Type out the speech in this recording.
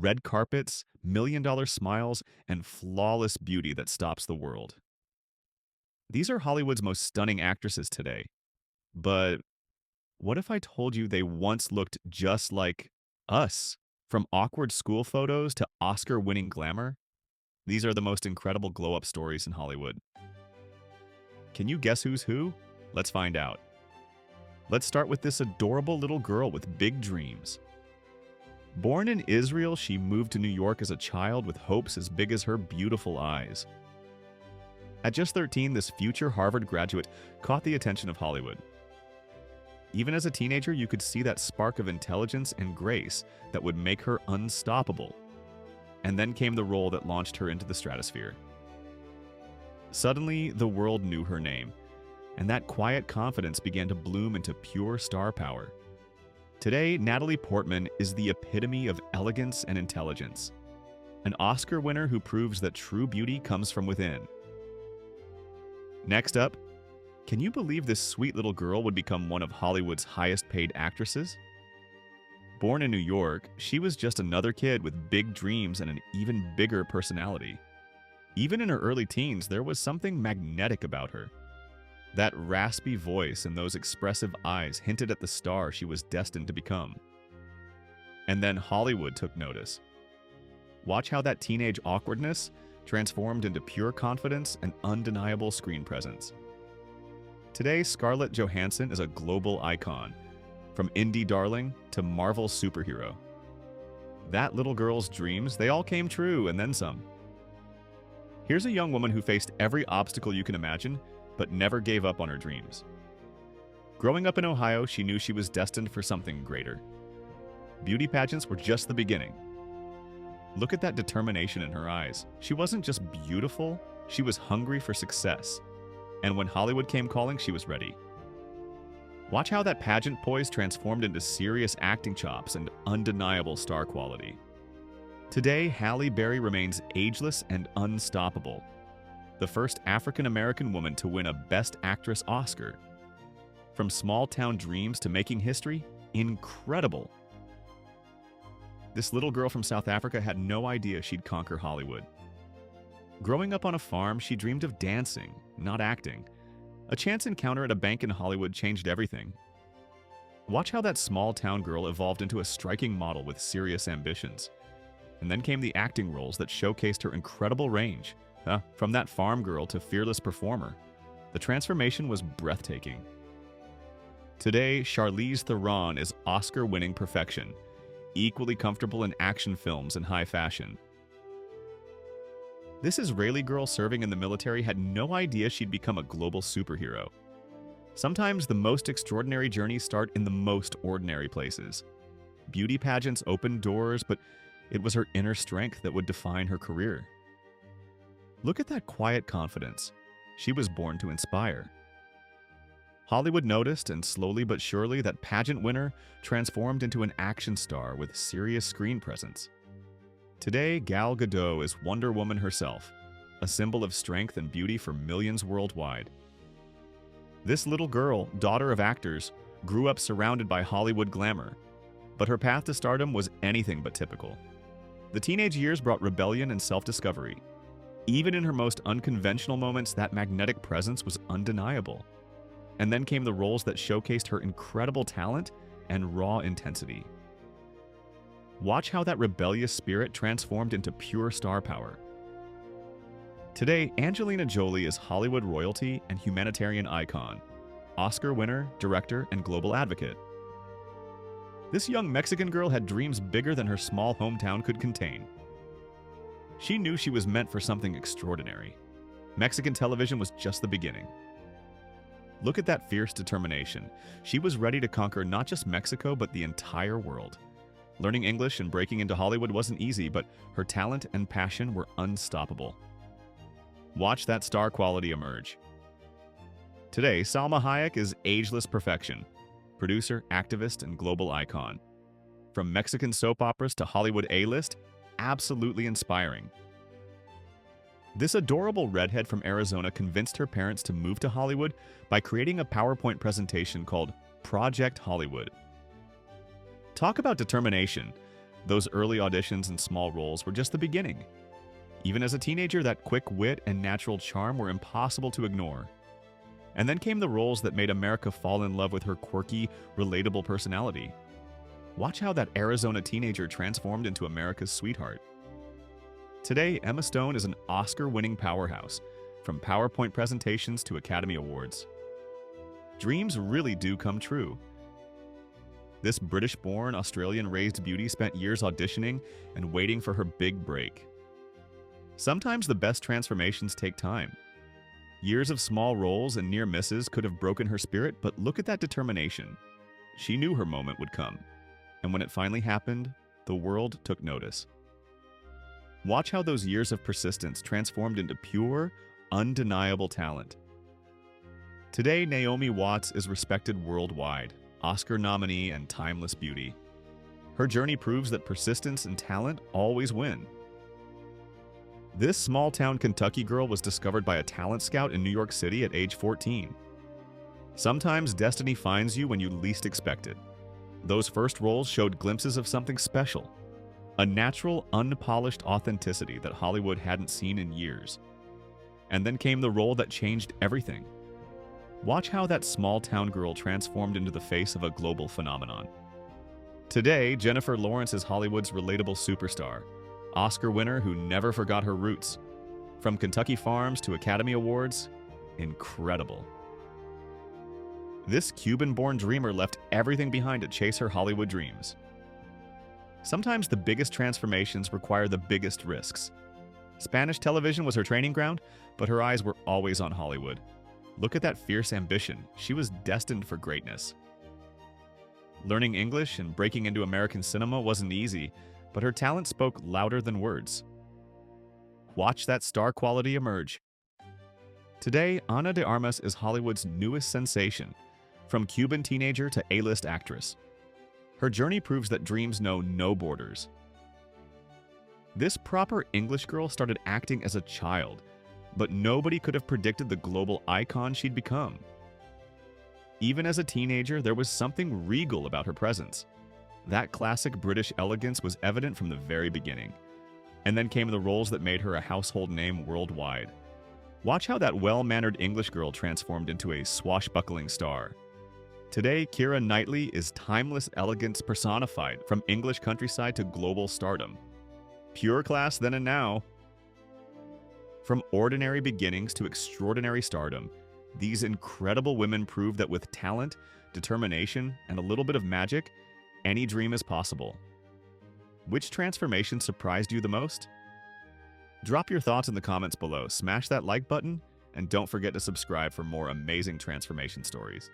red carpets, million-dollar smiles, and flawless beauty that stops the world. These are Hollywood's most stunning actresses today. But what if I told you they once looked just like us? From awkward school photos to Oscar-winning glamour, these are the most incredible glow-up stories in Hollywood. Can you guess who's who? Let's find out. Let's start with this adorable little girl with big dreams. Born in Israel, she moved to New York as a child with hopes as big as her beautiful eyes. At just 13, this future Harvard graduate caught the attention of Hollywood. Even as a teenager, you could see that spark of intelligence and grace that would make her unstoppable. And then came the role that launched her into the stratosphere. Suddenly, the world knew her name, and that quiet confidence began to bloom into pure star power. Today, Natalie Portman is the epitome of elegance and intelligence, an Oscar winner who proves that true beauty comes from within. Next up, can you believe this sweet little girl would become one of Hollywood's highest-paid actresses? Born in New York, she was just another kid with big dreams and an even bigger personality. Even in her early teens, there was something magnetic about her. That raspy voice and those expressive eyes hinted at the star she was destined to become. And then Hollywood took notice. Watch how that teenage awkwardness transformed into pure confidence and undeniable screen presence. Today, Scarlett Johansson is a global icon, from indie darling to Marvel superhero. That little girl's dreams, they all came true and then some. Here's a young woman who faced every obstacle you can imagine, but never gave up on her dreams. Growing up in Ohio, she knew she was destined for something greater. Beauty pageants were just the beginning. Look at that determination in her eyes. She wasn't just beautiful, she was hungry for success. And when Hollywood came calling, she was ready. Watch how that pageant poise transformed into serious acting chops and undeniable star quality. Today, Halle Berry remains ageless and unstoppable, the first African-American woman to win a Best Actress Oscar. From small-town dreams to making history, incredible. This little girl from South Africa had no idea she'd conquer Hollywood. Growing up on a farm, she dreamed of dancing, not acting. A chance encounter at a bank in Hollywood changed everything. Watch how that small-town girl evolved into a striking model with serious ambitions. And then came the acting roles that showcased her incredible range. From that farm girl to fearless performer, the transformation was breathtaking. Today, Charlize Theron is Oscar-winning perfection, equally comfortable in action films and high fashion. This Israeli girl serving in the military had no idea she'd become a global superhero. Sometimes the most extraordinary journeys start in the most ordinary places. Beauty pageants opened doors, but it was her inner strength that would define her career. Look at that quiet confidence. She was born to inspire. Hollywood noticed, and slowly but surely, that pageant winner transformed into an action star with serious screen presence. Today, Gal Gadot is Wonder Woman herself, a symbol of strength and beauty for millions worldwide. This little girl, daughter of actors, grew up surrounded by Hollywood glamour, but her path to stardom was anything but typical. The teenage years brought rebellion and self-discovery. Even in her most unconventional moments, that magnetic presence was undeniable. And then came the roles that showcased her incredible talent and raw intensity. Watch how that rebellious spirit transformed into pure star power. Today, Angelina Jolie is Hollywood royalty and humanitarian icon, Oscar winner, director, and global advocate. This young Mexican girl had dreams bigger than her small hometown could contain. She knew she was meant for something extraordinary. Mexican television was just the beginning. Look at that fierce determination. She was ready to conquer not just Mexico, but the entire world. Learning English and breaking into Hollywood wasn't easy, but her talent and passion were unstoppable. Watch that star quality emerge. Today, Salma Hayek is ageless perfection, producer, activist, and global icon. From Mexican soap operas to Hollywood A-list, absolutely inspiring. This adorable redhead from Arizona convinced her parents to move to Hollywood by creating a PowerPoint presentation called Project Hollywood. Talk about determination. Those early auditions and small roles were just the beginning. Even as a teenager, that quick wit and natural charm were impossible to ignore. And then came the roles that made America fall in love with her quirky, relatable personality. Watch how that Arizona teenager transformed into America's sweetheart. Today, Emma Stone is an Oscar-winning powerhouse, from PowerPoint presentations to Academy Awards. Dreams really do come true. This British-born, Australian-raised beauty spent years auditioning and waiting for her big break. Sometimes the best transformations take time. Years of small roles and near misses could have broken her spirit, but look at that determination. She knew her moment would come, and when it finally happened, the world took notice. Watch how those years of persistence transformed into pure, undeniable talent. Today, Naomi Watts is respected worldwide, Oscar nominee and timeless beauty. Her journey proves that persistence and talent always win. This small-town Kentucky girl was discovered by a talent scout in New York City at age 14. Sometimes destiny finds you when you least expect it. Those first roles showed glimpses of something special, a natural, unpolished authenticity that Hollywood hadn't seen in years. And then came the role that changed everything. Watch how that small-town girl transformed into the face of a global phenomenon. Today, Jennifer Lawrence is Hollywood's relatable superstar, Oscar winner who never forgot her roots. From Kentucky Farms to Academy Awards, incredible. This Cuban-born dreamer left everything behind to chase her Hollywood dreams. Sometimes the biggest transformations require the biggest risks. Spanish television was her training ground, but her eyes were always on Hollywood. Look at that fierce ambition. She was destined for greatness. Learning English and breaking into American cinema wasn't easy, but her talent spoke louder than words. Watch that star quality emerge. Today, Ana de Armas is Hollywood's newest sensation, from Cuban teenager to A-list actress. Her journey proves that dreams know no borders. This proper English girl started acting as a child, but nobody could have predicted the global icon she'd become. Even as a teenager, there was something regal about her presence. That classic British elegance was evident from the very beginning. And then came the roles that made her a household name worldwide. Watch how that well-mannered English girl transformed into a swashbuckling star. Today, Keira Knightley is timeless elegance personified, from English countryside to global stardom. Pure class then and now. From ordinary beginnings to extraordinary stardom, these incredible women prove that with talent, determination, and a little bit of magic, any dream is possible. Which transformation surprised you the most? Drop your thoughts in the comments below, smash that like button, and don't forget to subscribe for more amazing transformation stories.